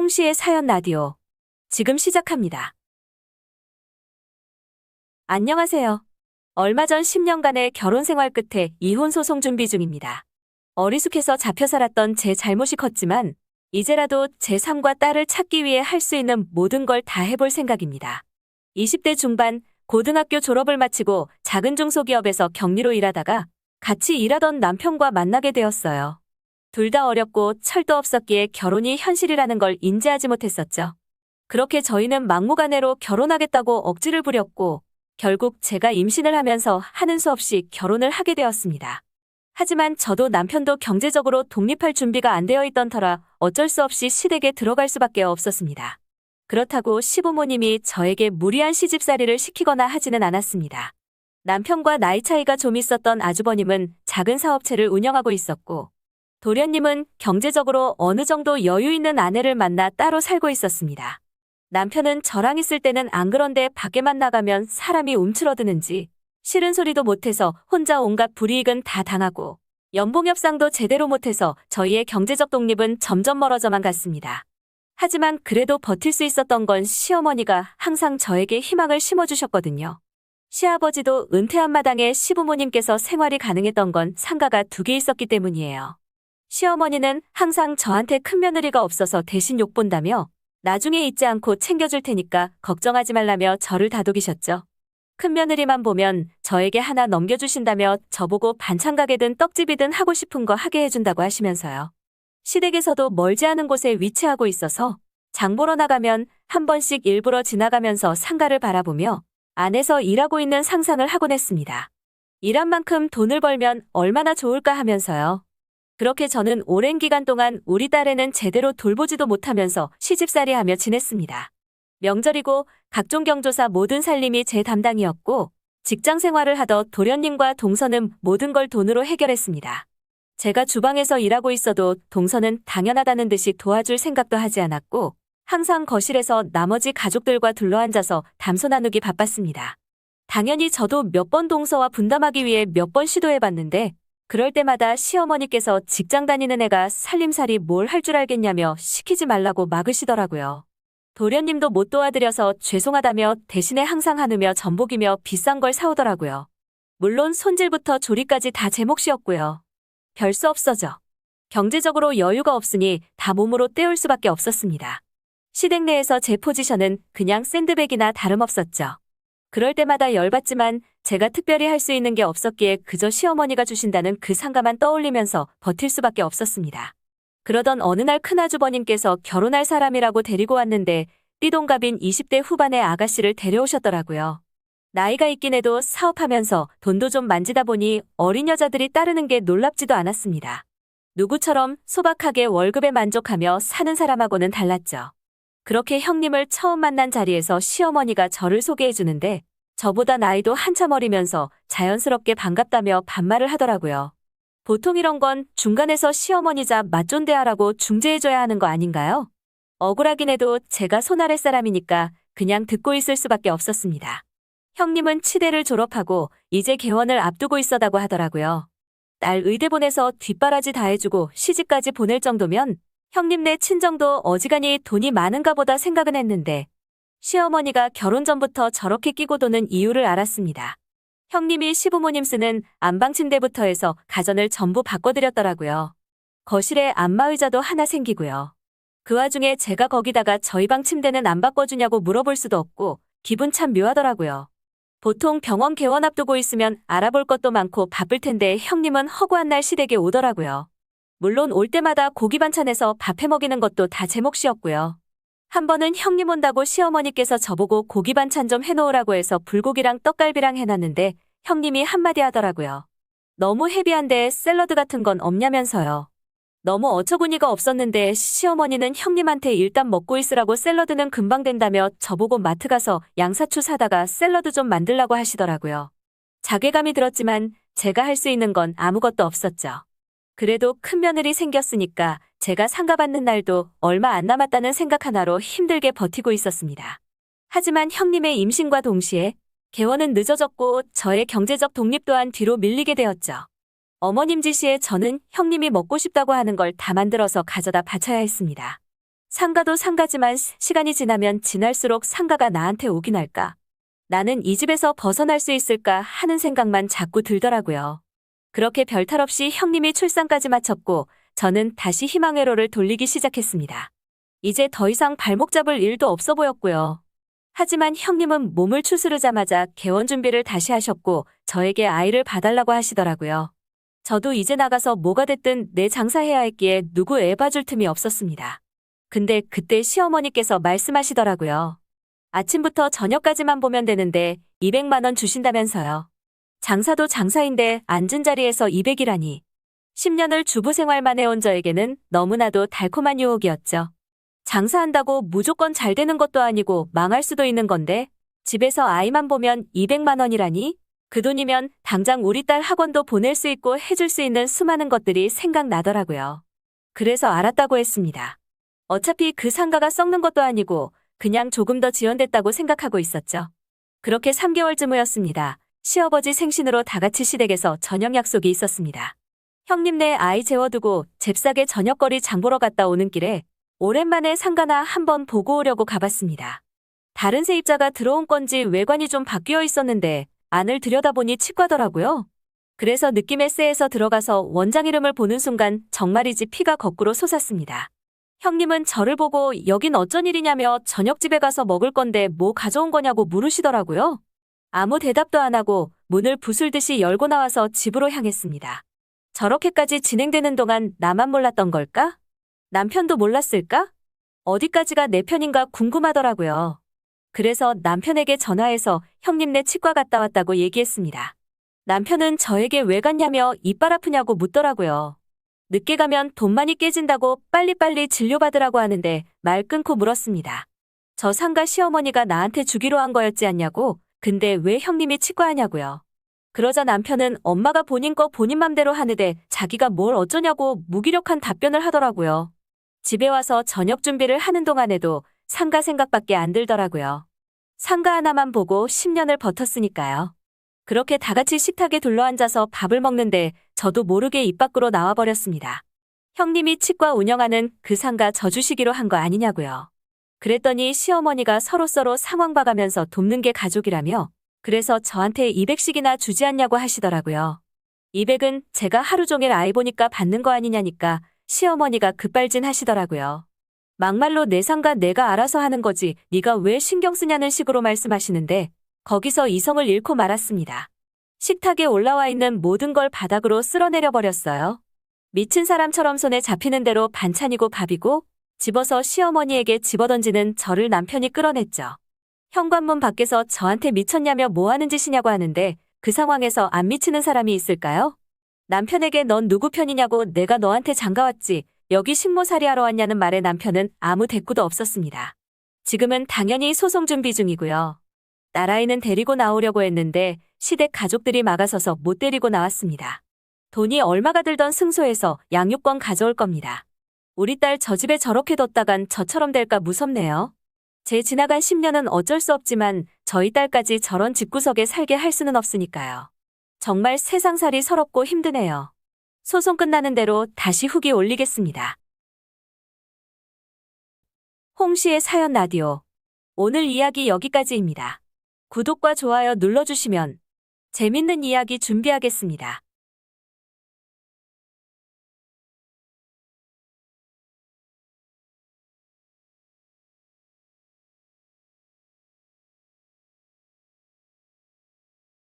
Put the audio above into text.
홍시의 사연 라디오. 지금 시작합니다. 안녕하세요. 얼마 전 10년간의 결혼 생활 끝에 이혼 소송 준비 중입니다. 어리숙해서 잡혀 살았던 제 잘못이 컸지만 이제라도 제 삶과 딸을 찾기 위해 할 수 있는 모든 걸 다 해볼 생각입니다. 20대 중반 고등학교 졸업을 마치고 작은 중소기업에서 격리로 일하다가 같이 일하던 남편과 만나게 되었어요. 둘 다 어렵고 철도 없었기에 결혼이 현실이라는 걸 인지하지 못했었죠. 그렇게 저희는 막무가내로 결혼하겠다고 억지를 부렸고 결국 제가 임신을 하면서 하는 수 없이 결혼을 하게 되었습니다. 하지만 저도 남편도 경제적으로 독립할 준비가 안 되어 있던 터라 어쩔 수 없이 시댁에 들어갈 수밖에 없었습니다. 그렇다고 시부모님이 저에게 무리한 시집살이를 시키거나 하지는 않았습니다. 남편과 나이 차이가 좀 있었던 아주버님은 작은 사업체를 운영하고 있었고 도련님은 경제적으로 어느 정도 여유 있는 아내를 만나 따로 살고 있었습니다. 남편은 저랑 있을 때는 안 그런데 밖에만 나가면 사람이 움츠러드는지 싫은 소리도 못해서 혼자 온갖 불이익은 다 당하고 연봉 협상도 제대로 못해서 저희의 경제적 독립은 점점 멀어져만 갔습니다. 하지만 그래도 버틸 수 있었던 건 시어머니가 항상 저에게 희망을 심어주셨거든요. 시아버지도 은퇴한 마당에 시부모님께서 생활이 가능했던 건 상가가 2개 있었기 때문이에요. 시어머니는 항상 저한테 큰며느리가 없어서 대신 욕본다며 나중에 잊지 않고 챙겨줄 테니까 걱정하지 말라며 저를 다독이셨죠. 큰며느리만 보면 저에게 하나 넘겨주신다며 저보고 반찬 가게든 떡집이든 하고 싶은 거 하게 해준다고 하시면서요. 시댁에서도 멀지 않은 곳에 위치하고 있어서 장 보러 나가면 한 번씩 일부러 지나가면서 상가를 바라보며 안에서 일하고 있는 상상을 하곤 했습니다. 일한 만큼 돈을 벌면 얼마나 좋을까 하면서요. 그렇게 저는 오랜 기간 동안 우리 딸애는 제대로 돌보지도 못하면서 시집살이하며 지냈습니다. 명절이고 각종 경조사 모든 살림이 제 담당이었고 직장 생활을 하던 도련님과 동서는 모든 걸 돈으로 해결했습니다. 제가 주방에서 일하고 있어도 동서는 당연하다는 듯이 도와줄 생각도 하지 않았고 항상 거실에서 나머지 가족들과 둘러앉아서 담소 나누기 바빴습니다. 당연히 저도 몇 번 동서와 분담하기 위해 몇 번 시도해봤는데 그럴 때마다 시어머니께서 직장 다니는 애가 살림살이 뭘 할 줄 알겠냐며 시키지 말라고 막으시더라고요. 도련님도 못 도와드려서 죄송하다며 대신에 항상 한우며 전복이며 비싼 걸 사오더라고요. 물론 손질부터 조리까지 다 제 몫이었고요. 별 수 없어져. 경제적으로 여유가 없으니 다 몸으로 때울 수밖에 없었습니다. 시댁 내에서 제 포지션은 그냥 샌드백이나 다름없었죠. 그럴 때마다 열받지만 제가 특별히 할 수 있는 게 없었기에 그저 시어머니가 주신다는 그 상가만 떠올리면서 버틸 수밖에 없었습니다. 그러던 어느 날 큰아주버님께서 결혼할 사람이라고 데리고 왔는데 띠동갑인 20대 후반의 아가씨를 데려오셨더라고요. 나이가 있긴 해도 사업하면서 돈도 좀 만지다 보니 어린 여자들이 따르는 게 놀랍지도 않았습니다. 누구처럼 소박하게 월급에 만족하며 사는 사람하고는 달랐죠. 그렇게 형님을 처음 만난 자리에서 시어머니가 저를 소개해 주는데 저보다 나이도 한참 어리면서 자연스럽게 반갑다며 반말을 하더라고요. 보통 이런 건 중간에서 시어머니자 맞존대하라고 중재해줘야 하는 거 아닌가요? 억울하긴 해도 제가 손 아래 사람이니까 그냥 듣고 있을 수밖에 없었습니다. 형님은 치대를 졸업하고 이제 개원을 앞두고 있었다고 하더라고요. 딸 의대 보내서 뒷바라지 다 해주고 시집까지 보낼 정도면 형님네 친정도 어지간히 돈이 많은가 보다 생각은 했는데 시어머니가 결혼 전부터 저렇게 끼고 도는 이유를 알았습니다. 형님이 시부모님 쓰는 안방 침대부터 해서 가전을 전부 바꿔드렸더라고요. 거실에 안마의자도 하나 생기고요. 그 와중에 제가 거기다가 저희 방 침대는 안 바꿔주냐고 물어볼 수도 없고 기분 참 묘하더라고요. 보통 병원 개원 앞두고 있으면 알아볼 것도 많고 바쁠 텐데 형님은 허구한 날 시댁에 오더라고요. 물론 올 때마다 고기 반찬해서 밥해 먹이는 것도 다 제 몫이었고요. 한 번은 형님 온다고 시어머니께서 저보고 고기 반찬 좀 해놓으라고 해서 불고기랑 떡갈비랑 해놨는데 형님이 한마디 하더라고요. 너무 헤비한데 샐러드 같은 건 없냐면서요. 너무 어처구니가 없었는데 시어머니는 형님한테 일단 먹고 있으라고 샐러드는 금방 된다며 저보고 마트 가서 양사추 사다가 샐러드 좀 만들라고 하시더라고요. 자괴감이 들었지만 제가 할 수 있는 건 아무것도 없었죠. 그래도 큰며느리 생겼으니까 제가 상가받는 날도 얼마 안 남았다는 생각 하나로 힘들게 버티고 있었습니다. 하지만 형님의 임신과 동시에 개원은 늦어졌고 저의 경제적 독립 또한 뒤로 밀리게 되었죠. 어머님 지시에 저는 형님이 먹고 싶다고 하는 걸 다 만들어서 가져다 바쳐야 했습니다. 상가도 상가지만 시간이 지나면 지날수록 상가가 나한테 오긴 할까? 나는 이 집에서 벗어날 수 있을까 하는 생각만 자꾸 들더라고요. 그렇게 별탈 없이 형님이 출산까지 마쳤고 저는 다시 희망회로를 돌리기 시작했습니다. 이제 더 이상 발목 잡을 일도 없어 보였고요. 하지만 형님은 몸을 추스르자마자 개원 준비를 다시 하셨고 저에게 아이를 봐달라고 하시더라고요. 저도 이제 나가서 뭐가 됐든 내 장사해야 했기에 누구 애 봐줄 틈이 없었습니다. 근데 그때 시어머니께서 말씀하시더라고요. 아침부터 저녁까지만 보면 되는데 200만 원 주신다면서요. 장사도 장사인데 앉은 자리에서 200이라니. 10년을 주부 생활만 해온 저에게는 너무나도 달콤한 유혹이었죠. 장사한다고 무조건 잘 되는 것도 아니고 망할 수도 있는 건데 집에서 아이만 보면 200만 원이라니? 그 돈이면 당장 우리 딸 학원도 보낼 수 있고 해줄 수 있는 수많은 것들이 생각나더라고요. 그래서 알았다고 했습니다. 어차피 그 상가가 썩는 것도 아니고 그냥 조금 더 지연됐다고 생각하고 있었죠. 그렇게 3개월쯤 후였습니다. 시아버지 생신으로 다 같이 시댁에서 저녁 약속이 있었습니다. 형님네 아이 재워두고 잽싸게 저녁거리 장 보러 갔다 오는 길에 오랜만에 상가나 한번 보고 오려고 가봤습니다. 다른 세입자가 들어온 건지 외관이 좀 바뀌어 있었는데 안을 들여다보니 치과더라고요. 그래서 느낌의 쎄에서 들어가서 원장 이름을 보는 순간 정말이지 피가 거꾸로 솟았습니다. 형님은 저를 보고 여긴 어쩐 일이냐며 저녁집에 가서 먹을 건데 뭐 가져온 거냐고 물으시더라고요. 아무 대답도 안 하고 문을 부술듯이 열고 나와서 집으로 향했습니다. 저렇게까지 진행되는 동안 나만 몰랐던 걸까? 남편도 몰랐을까? 어디까지가 내 편인가 궁금하더라고요. 그래서 남편에게 전화해서 형님네 치과 갔다 왔다고 얘기했습니다. 남편은 저에게 왜 갔냐며 이빨 아프냐고 묻더라고요. 늦게 가면 돈 많이 깨진다고 빨리빨리 진료받으라고 하는데 말 끊고 물었습니다. 저 상가 시어머니가 나한테 주기로 한 거였지 않냐고. 근데 왜 형님이 치과하냐고요. 그러자 남편은 엄마가 본인 거 본인 맘대로 하는데 자기가 뭘 어쩌냐고 무기력한 답변을 하더라고요. 집에 와서 저녁 준비를 하는 동안에도 상가 생각밖에 안 들더라고요. 상가 하나만 보고 10년을 버텼으니까요. 그렇게 다 같이 식탁에 둘러앉아서 밥을 먹는데 저도 모르게 입 밖으로 나와버렸습니다. 형님이 치과 운영하는 그 상가 저 주시기로 한 거 아니냐고요. 그랬더니 시어머니가 서로서로 상황 봐가면서 돕는 게 가족이라며 그래서 저한테 200씩이나 주지 않냐고 하시더라고요. 200은 제가 하루 종일 아이 보니까 받는 거 아니냐니까 시어머니가 급발진 하시더라고요. 막말로 내 상가 내가 알아서 하는 거지 네가 왜 신경 쓰냐는 식으로 말씀하시는데 거기서 이성을 잃고 말았습니다. 식탁에 올라와 있는 모든 걸 바닥으로 쓸어내려 버렸어요. 미친 사람처럼 손에 잡히는 대로 반찬이고 밥이고 집어서 시어머니에게 집어던지는 저를 남편이 끌어냈죠. 현관문 밖에서 저한테 미쳤냐며 뭐 하는 짓이냐고 하는데 그 상황에서 안 미치는 사람이 있을까요? 남편에게 넌 누구 편이냐고 내가 너한테 장가왔지 여기 식모살이 하러 왔냐는 말에 남편은 아무 대꾸도 없었습니다. 지금은 당연히 소송 준비 중이고요. 딸아이는 데리고 나오려고 했는데 시댁 가족들이 막아서서 못 데리고 나왔습니다. 돈이 얼마가 들던 승소해서 양육권 가져올 겁니다. 우리 딸 저 집에 저렇게 뒀다간 저처럼 될까 무섭네요. 제 지나간 10년은 어쩔 수 없지만 저희 딸까지 저런 집구석에 살게 할 수는 없으니까요. 정말 세상살이 서럽고 힘드네요. 소송 끝나는 대로 다시 후기 올리겠습니다. 홍시의 사연 라디오. 오늘 이야기 여기까지입니다. 구독과 좋아요 눌러주시면 재밌는 이야기 준비하겠습니다.